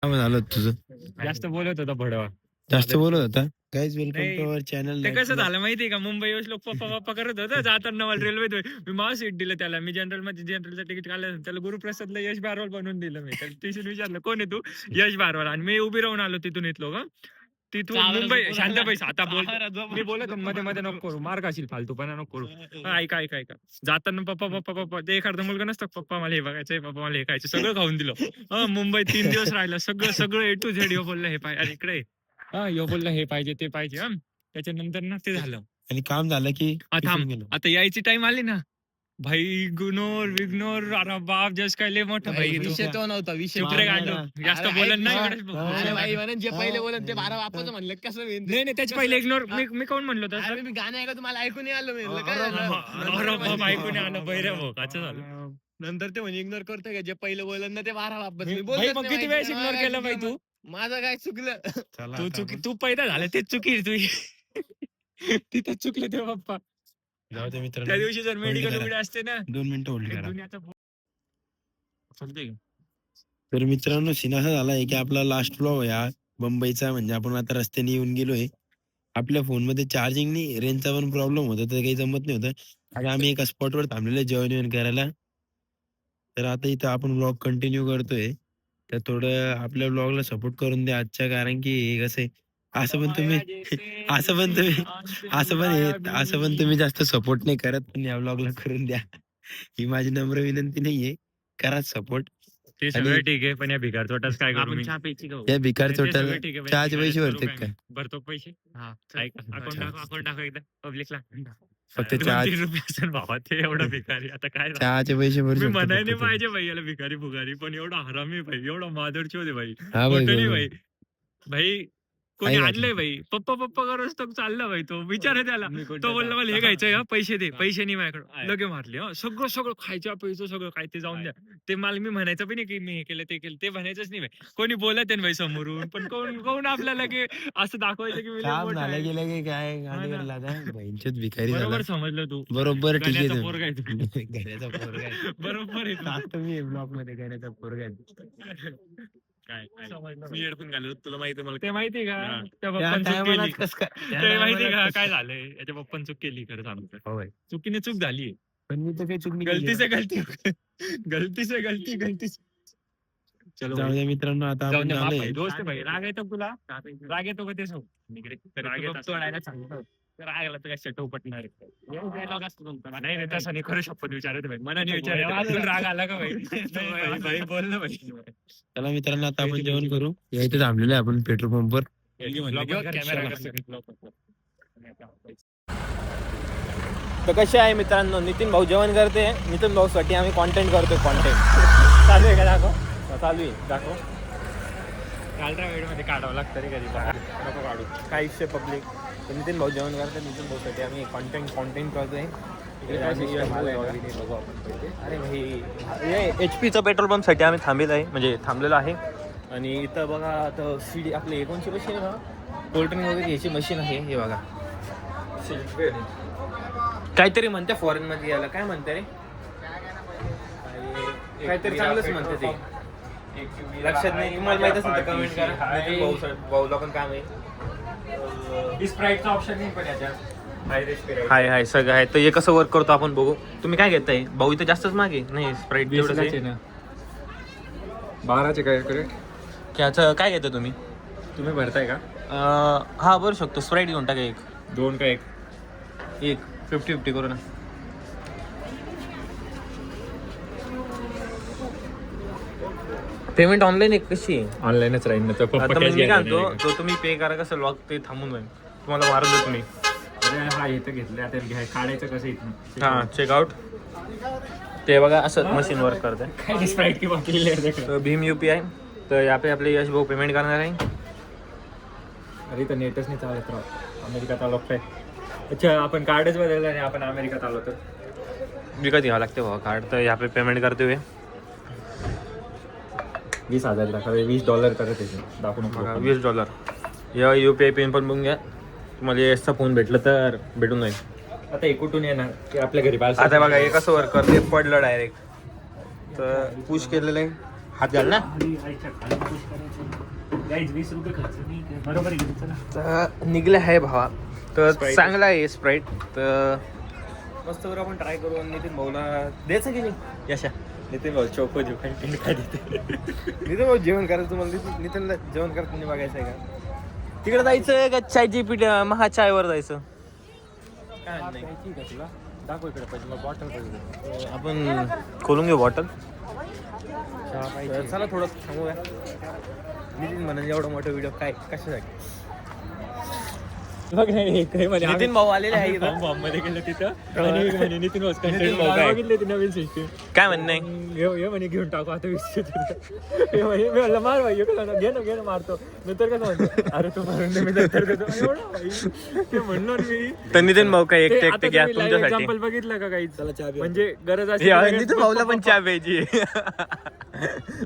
काय झालं तुझं? जास्त बोलत होता भडवा. जास्त बोलत होता. गाईज वेलकम नाही, टू अवर चॅनल. ते कसं झालं माहितीये का, मुंबई लोक पप्पा पप्पा करत होतं जाताना मला रेल्वेत. मी मला सीट दिलं त्याला. मी जनरल मध्ये जनरलचं तिकीट काढलं. त्याला गुरुप्रसादला यश बारवाल बनवून दिलं. मी त्याला टिशन विचारलं कोण आहे तू, यश बारवाल. आणि मी उभी राहून आलो तिथून इथलो का तिथून मुंबई. शांत पैसा आता बोल, मी बोलत मध्ये मध्ये नको करू, मार खाशील, फालतूपणा नको करू. ऐका ऐका ऐका, जाताना पप्पा पप्पा पप्पा, ते एखादा मुलगा नसतं पप्पा मला हे बघायचंय, पप्पा मला हे खायचं, सगळं खाऊन दिलं. मुंबईत 3 दिवस राहिलं, सगळं सगळं ए टू झेड. यो बोलला हे पाहिजे, आणि इकडे यो बोलला हे पाहिजे ते पाहिजे. त्याच्यानंतर ना ते झालं. आणि काम झालं की आता टिफिन गेलो. आता यायची टाइम आली ना, भाई इग्नोर विग्नोर, अरे बाप जस काय लय मोठा भाई तू. विषय तो नव्हता विषय. चुप रे गांडू, जास्त अरे बोलन नाही ऐक इकडे. अरे भाई म्हणून जे पहिले बोलन ते 12 वापस म्हणलं कसं होईल ते? नाही नाही, त्याच्या पहिले इग्नोर. मी कोण म्हणलो तसं? अरे मी गाणं ऐकत तुम्हाला ऐकून नाही आलं. मी म्हणलं काय अरे झालं? बाप, ऐकून आलं बहिरे भाऊ, काचं झालं. नंतर ते म्हणे इग्नोर करतोय का, जे पहिले बोलन ना ते 12 वापस. मी भाई बोलतच मग नाही किती माहिती वेळेस का, इग्नोर मला केलं काय भाई तू? माझं काय चुकलं? तू पैदा झालं ते चुकी तू. तिथं चुकले ते पप्पा. जाऊ दे मित्रांनो. त्या दिवशी जर Hold मेडिकल करा. उघडे असते ना, 2 मिनिटं होल्ड एक करा. दुनियाचा चालतंय का? तर मित्रांनो सीन असा झालाय की आपला लास्ट ब्लॉग आहे हा मुंबईचा. म्हणजे आपण आता रस्त्याने येऊन गेलोय. आपल्या फोनमध्ये चार्जिंग नाही, रेंजचा पण प्रॉब्लेम होता, तर काही जमत नाही होतं. आणि आम्ही एका स्पॉटवर थांबलेलो जेवण करायला. तर आता इथं आपण ब्लॉग कंटिन्यू करतोय. तर थोडं आपल्या ब्लॉगला सपोर्ट करून द्या आजच्या, कारण की हे कसं आहे, असं पण तुम्ही असं पण तुम्ही जास्त सपोर्ट नाही करत, पण या ब्लॉगला करून द्या. ही माझी नम्र विनंती नाहीये, करा सपोर्ट. ते सगळं ठीक आहे, पण या भिकार चोटाच काय करू मी? या भिकार ते सगळं चोटाला ठीक आहे, पण चहाचे पैसे भिकाऱ्याचं भरते करू काय? भरतो पैसे. अकाउंट टाका एकदा पब्लिकला. फक्त 2-3 रुपये असेल भावा, ते एवढं भिकारी आता काय झालं? चहाचे पैसे भरू मी शकतो म्हणाय फक्त नाही ते. पाहिजे भाई याला भिकारी फुगारी, पण एवढा हरामी भाई, एवढा मादरची होते भाई. हा भाई, खोटं नाही बरोबर. भाई. भाई कोणी आहे का आणलंय भाई, पप्पा पप्पा करोस तो चालला भाई. तो विचार त्याला, तो बोलला मला हे घ्यायचंय हा, पैसे दे. पैसे नाही माझ्याकडे, लगे मारले. सगळं सगळं खायचं पैसे सगळं काय ते जाऊन द्या. ते मला मी म्हणायचं पण नाही की मी हे केलं ते केलं, ते म्हणायचंच नाही भाई. कोणी बोलत आहे भाई समोरून, पण कोण कोण आपल्याला की असं दाखवायचं की मी लय काम मोठा झालं आहे. गेलं की काय हा गाडीवर ना. लादा बहिणचोद भिकारी झाला. बरोबर समजलं तू. बरोबर ठीक आहे गाण्याचा तुम्ही. पोरगा आहे तू. घराचा पोरगा आहे. बरोबर आहे तू. टाकतो मी ब्लॉग मध्ये घराचा पोरगा आहे. काय मी हेडफोन घालतो, तुला माहिती मला ते माहिती का, त्या त्या पप्पान चूक टायमाला केली. कस काय? त्या ते माहिती टायमाला का कसं काय काय? झालंय, याच्या पप्पान चूक केली खरं सांगतो. हो भाई. चुकीने चूक झाली. पण मी तर काही चूक नाही केली. गलती से गलती गलती. चलो जाऊ द्या मित्रांनो, आता जाऊन आपण दे, माफ झालोय. आहे. दोस्त आहे भाई. राग येतो तुला, राग येतो का ते सांग. राग येत तोडायला सांगतो. रागला तर काय शटव पटणार नाही रे, तसं नाही. खरं शपथ विचारत भाई, मनाने विचारत. राग आला का भाई? नाही भाई, बोल ना भाई. चला मित्रांनो, आता आपण जेवण करू. या इथे थांबलेलो आहे आपण पेट्रोल पंपवर. तर कसे आहे मित्रांनो, नितीन भाऊ जेवण करते. नितीन भाऊ साठी आम्ही कॉन्टेंट करतोय. कॉन्टेंट चालू आहे का? दाखव. चालू आहे, दाखव. कालच्या वेळेमध्ये काढावं लागतं रे कधी. नको काढू, काय विषय पब्लिक. नितीन भाऊ जेवण करते. नितीन भाऊ साठी आम्ही कॉन्टेंट करतोय. अरे भाई, HP पेट्रोल पंप साठी आम्ही थांबलेलो आहे. आणि इथं बघा, आता सीडी आपली कोणची मशीन आहे ना, कोल्ड्रिंक वगैरे याची मशीन आहे. हे बघा, काहीतरी म्हणते फॉरेन मध्ये याला, काय म्हणते रे, काहीतरी चांगलंच म्हणते ते, लक्षात नाही. तुम्हाला माहित असेल तर कमेंट करा. भाऊला पण काम आहे. स्प्राईटचा ऑप्शन नाही पण याच्यात. हाय सगळं आहे. तर हे कसं वर्क करतो आपण बघू. तुम्ही काय घेताय भाऊ? इथं जास्तच मागे नाही, स्प्राईट तेवढंच आहे ना 12चे काय करेक्ट. ह्याचं काय घेता तुम्ही? तुम्ही भरताय का? हा भरू शकतो. स्प्राईट घेऊन टाका. 2 का 1? 50-50 करू ना. पेमेंट ऑनलाईन आहे कशी? ऑनलाईनच राहील ना तो. आता मी काय म्हणतो, तो तुम्ही पे करा. कसं लॉक ते थांबून जाईल, तुम्हाला मारून देतो मी. हा इथं घेतलं, आता काढायचं कसं इथं? हां, चेकआउट. ते बघा असं मशीन वर्क करते. काय स्प्राईट की बाकी भीम UPI. तर यहाँ पे आपले यश भाऊ पेमेंट करणार आहे. अरे तर नेटच नाही चालत राव, अमेरिकात आलो काय. अच्छा, आपण कार्डच बदललं आणि आपण अमेरिकात आलो तर विकत घ्यावं लागते भाऊ कार्ड. तर यहाँ पे पेमेंट करते हुए 20,000 दाखवा. $20 करत दाखवून बघा, $20. या UPI पिन पण बघून घ्या. तुम्हाला यशचा फोन भेटलं तर भेटून जाईल. आता हे कुठून येणार की आपल्या घरी पाहिजे? आता बघा हे कसं वर्क करते. पडलं डायरेक्ट, तर पुश केलेलं आहे. हात घाल ना. बरोबर आहे. तर निघले आहे भावा. तर चांगला आहे स्प्राईट. तर मस्त बरं आपण ट्राय करू. नितीन भाऊला द्यायचं की नाही यशा. नितीन भाऊ चौको देऊ कंटिन्यू काय देते. नितीन भाऊ जेवण करायचं तुम्हाला. नितीनला जेवण करताना बघायचं आहे का. तिकडे जायचं का चायची पीठ महाचायवर जायचं. काय नाही दाखव इकडे पाहिजे मला बॉटल पाहिजे. आपण खोलून घेऊ बॉटल. चला थोडं थांबूया. नितीन म्हणाले एवढा मोठा व्हिडिओ काय कशासाठी. नितीन भाऊ आलेले आहे इथं. फॉर्म मध्ये गेलं तिथं आणि म्हणे नितीन भाऊ नितीन भाऊ काय? बघितले ती नवीन सिस्टीम. काय म्हणणं आहे. हे म्हणे घेऊन टाकू आता विषय. हे म्हणे मी म्हणलं मार भाई घे ना मारतो. नंतर कसं म्हणतो अरे तू मारून दे मी नंतर देतो. एवढं भाई ते म्हणलो ना मी. तर नितीन भाऊ काय एकटे एकटे घ्या तुमच्यासाठी. एक्झाम्पल बघितलं का काही म्हणजे गरज नितीन भाऊला पण चहा प्यायची.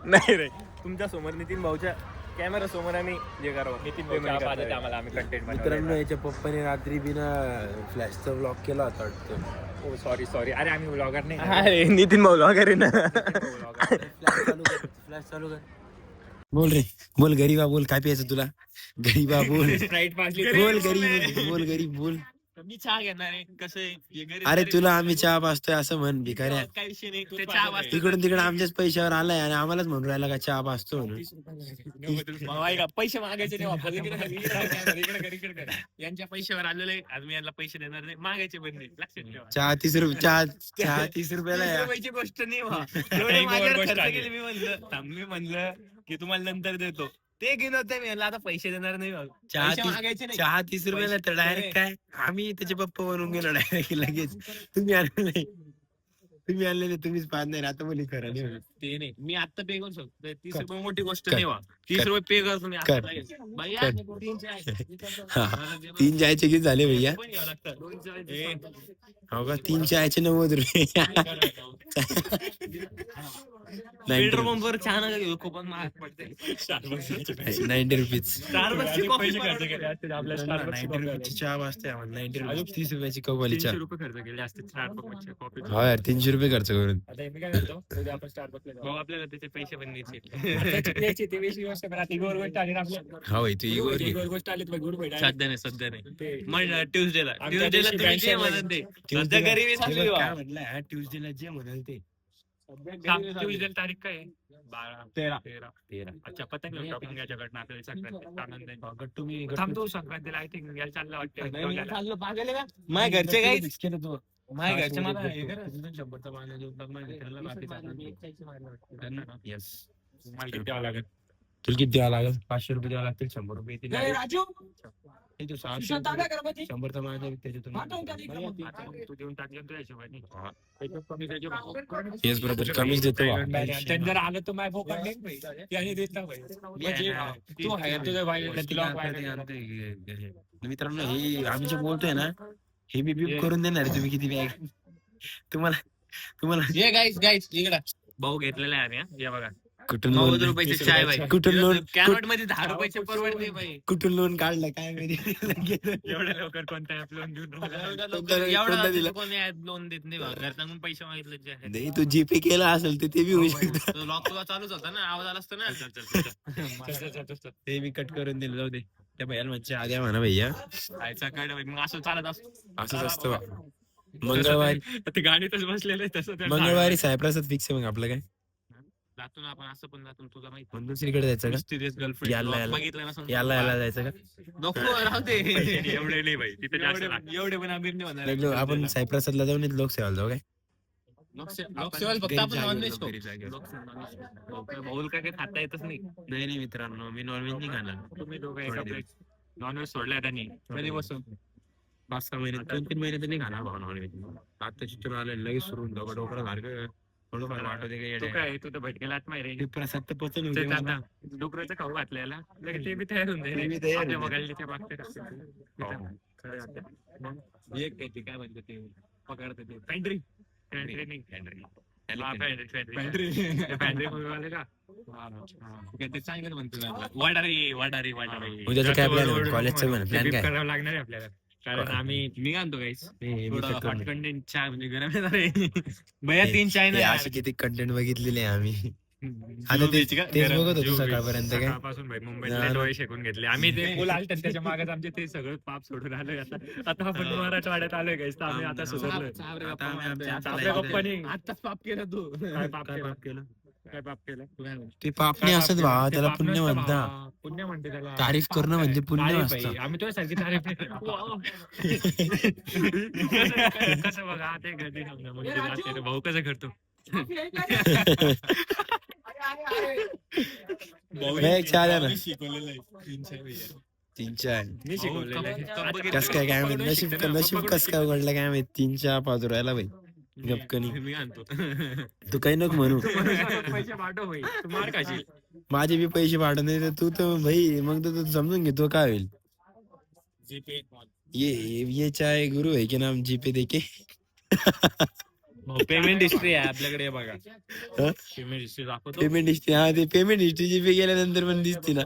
नाही रे तुमच्या समोर नितीन भाऊच्या कॅमेरा समोर आम्ही जे करावं. नितीन भाऊ आम्हाला आम्ही कंटेंट मित्रांनो याच्या पप्पाने रात्री बिना फ्लॅशचा ब्लॉग केला होता वाटतं. ओ सॉरी अरे आम्ही ब्लॉगर नाही. अरे नितीन भाऊ वगैरे ना. फ्लॅश चालू कर. बोल रे बोल गरीबा बोल काय प्यायचं तुला. गरीबा बोल स्प्राईट पाजली. बोल गरीब बोल गरीब बोल. मी चहा घेणार आहे. कसं आहे अरे तुला आम्ही चहा पाजतोय असं म्हण भिकाऱ्या. काय विषय नाही. ते चहा वाजता तिकडून तिकडे आमच्याच पैशावर आलाय आणि आम्हालाच म्हणून राहिला का चहा पाजतो म्हणून. पैसे मागायचे नाही. यांच्या पैशावर आलेले आज मी यांना पैसे देणार नाही. मागायचे बंद लक्षात ठेवा. चहा 30 रुपयाला आहे. रुपयाची गोष्ट नाही व्हा. एवढे माझ्यावर खर्च केले. मी म्हणलं की तुम्हाला नंतर देतो. ते घेऊन होते मी यांना आता पैसे देणार नाही. चहा 30 रुपयाला तर डायरेक्ट काय आम्ही त्याचे पप्पा बनवून गेलो डायरेक्ट लगेच. तुम्ही आणले नाही. तुम्हीच पाहत नाही. आता बोली खरं नाही. ते नाही मी आता पे करू शकतो. 30 रुपये मोठी गोष्ट कर. नाही व्हा. 30 रुपये पे करतो मी आता कर. लगेच. भैया, कर. 3 चाय. हा 3 चायचे किती झाले भैया. पण घ्यावं लागतं. 2 चाय. हो का 3 चायचे 90 रुपये. पेट्रोल पंपवर चहा नका घेऊ. खूप महाग पडते. 90 रुपीज. स्टारबक्सची कॉफी पैसे खर्च केले असते आपल्या 90 रुपयाची चहा वाजते 90 रुपये 30 रुपयाची कव्वाली 300 चहा. रुपये खर्च केले असते स्टारबक्सच्या कॉफी. हो यार 300 रुपये खर्च करून. आता मी काय म्हणतो उद्या आपण स्टारबक्सला जाऊ. आपल्याला त्याचे पैसे पण द्यायचे. ते वेगळी गोष्ट पण आता इगोर गोष्ट आली ना आपल्या. हा भाई तू इगोर घे. इगोर गोष्ट आली तर गुड बाय. सध्या नाही. ते मग ट्युजडेला आमच्या दिवशी तुम्ही जे बँक म्हणत ते सध्या गरीबी हे चालू बघ आहे. काय म्हटलं ट्यूजडेला जे म्हणाल ते. ट्यूजडे तारीख काय आहे? 13. 13. अच्छा पतंग शॉपिंग याच्याकडनं आपल्याला संक्रांत आनंद आहे. तुम्ही थांबतो संक्रांतीला आय थिंक यायला चाललं वाटतं. माझ्या घरचे काही माझ्या घरचे मला हे शंभरचा मागणं देऊन टाक माझ्या घराला येस. मला किती द्यावं लागेल? तुला किती द्यावं लागेल 500 रुपये द्यावं लागतील 100 रुपये येतील. राजू हे तू 600 100चा मागणं त्याच्यातून तू देऊन टाकलं तुझ्या हिशोबाने. हा. त्याच्यात कमी त्याच्या भाव. येस ब्रदर कमीच देतो बा. त्यांनी जर आलं तर माझ्या भाऊ कडे त्याने देत नाही पाहिजे. म्हणजे तू आहे तुझ्या मित्रांनो हे आम्ही जे बोलतोय ना हे बी बीप करून देणार आहे तुम्ही किती बॅग तुम्हाला ये गाईस इकडे भाऊ घेतलेला आहे आम्ही. या बघा कुठून 90 लोन रुपयाची चाय बाई. कुठून लोन कॅनॉट मध्ये 10 रुपयाचे परवडते बाई. कुठून लोन काढलं काय माहिती. एवढ्या लवकर कोणता ऍप लोन देऊन कोणता दिला? एवढं कोणी लोन देत नाही बा. घरच्यांकडून पैसे मागितले जे आहेत. नाही तू जीपे केला असेल तर ते बी होऊ शकतं. तो लॉक तुला चालूच होता ना. आवाज आला असता ना. ते मी कट करून दिलं जाऊ दे. त्या भैयाला म्हणजे आद्या म्हणा भैया खायचा काय मग असं चालत असतो. असंच असतं बा. मंगळवारी ते गाडीतच बसलेलं आहे तसं. मंगळवारी सायप्रसाद फिक्स आहे मग आपलं काय जातो ना आपण असं पण जातो तुला माहिती. म्हणून दुसरीकडे जायचं का मिस्टिरियस गर्लफ्रेंड याला बघितलं ना समजा. याला जायचं का नको राहू दे. एवढे नाही बाई तिथे जास्त लागतं. एवढे पण आम्ही नाही म्हणणार. लग्न आपण सायप्रसादला जाऊन लोकसेवाला जाऊ काय लोकसेवा फक्त आपण नॉनव्हेज भाऊल काय खाता येतच नाही. नाही मित्रांनो मी नॉनव्हेज नाही खाणार. तुम्ही दोघं एका प्लेट नॉनव्हेज सोडलाय त्यांनी कधी बसून 5-6 महिने 2-3 महिने तर नाही खाणार भाऊ नॉनव्हेज. आता चित्र आलं लगेच सुरून डोकं सारखं थोडंफार वाटत तो काय तू तर भटकेलाच माहिती ते प्रसाद तर पचन ते होते आता डुकराचं खाऊ घातलेला लगेच ते बी तयार होऊन ते बी जाईल. तयार आपल्या होऊन बघायला मागच्या मग एक काय ते काय म्हणतो ते पकडते ते पॅन्ट्री पॅन्ट्री नाही पॅन्ट्री वाले का ते चांगलं म्हणतो. वडारी उद्याचं काय प्लॅन कॉलेजचं प्लॅन काय करावं लागणार आहे आपल्याला कारण आम्ही मी आणतो गाईस मी थोडं करतो. हॉट कंटेंट चहा म्हणजे गरम येणार आहे. भैया 3 चाय हे ना असे किती कंटेंट बघितलेले आहे आम्ही आता तेच बघत होतो सकाळपर्यंत काय सकाळपासून भाई मुंबईतले ना. डोळे शेकून घेतले आम्ही ते मुलं आले त्याच्या मागे आमचे ते सगळं पाप सोडून आलोय आता आता आपण मराठवाड्यात आलोय गाईस तर आम्ही आता सुधारलोय आता आम्ही आमच्या आपल्या गप्पानी आताच पाप केलं तू काय पाप केलं काय पाप केलं ते पापणी असत भावा ते त्याला पाप पुण्य नसतं म्हणता भावा. पुण्य म्हणते त्याला तारीफ करणं म्हणजे पुण्य तारीफ असतं आहे. आम्ही तुझ्यासारखी तारीफ नाही करत. कसं बघा ते घरी समजा म्हणजे नाते रे भाऊ कसं करतो एक चहा द्या ना शिकवलेलं आहे 3 मी शिकवलेलं कस काय काय माहित नशीब कस काय उघडलं काय माहित 3 पाच राहिला भाई गपकनी मी आणतो तू काही नको म्हणू पैसे पाठव भाई तू मार खाशील माझे बी पैसे पाठवत नाही तर तू तर भाई मग तर तू समजून घेतो काय होईल ये चाय गुरु है की नाम जीपे देके पेमेंट हिस्ट्री आहे आपल्याकडे बघा हा? पेमेंट हिस्ट्री दाखवतो पेमेंट हिस्ट्री हा ते पेमेंट हिस्ट्री जीपे गेल्यानंतर पण दिसते ना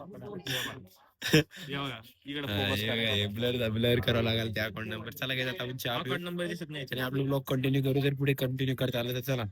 हे बघा इकडे फोकस करा ब्लर करावं लागेल त्या अकाउंट नंबर चला काय आता आपण चहा पिऊ. अकाउंट नंबर दिसत नाही आणि आपलं ब्लॉग कंटिन्यू करू जर पुढे कंटिन्यू करता आलं तर चला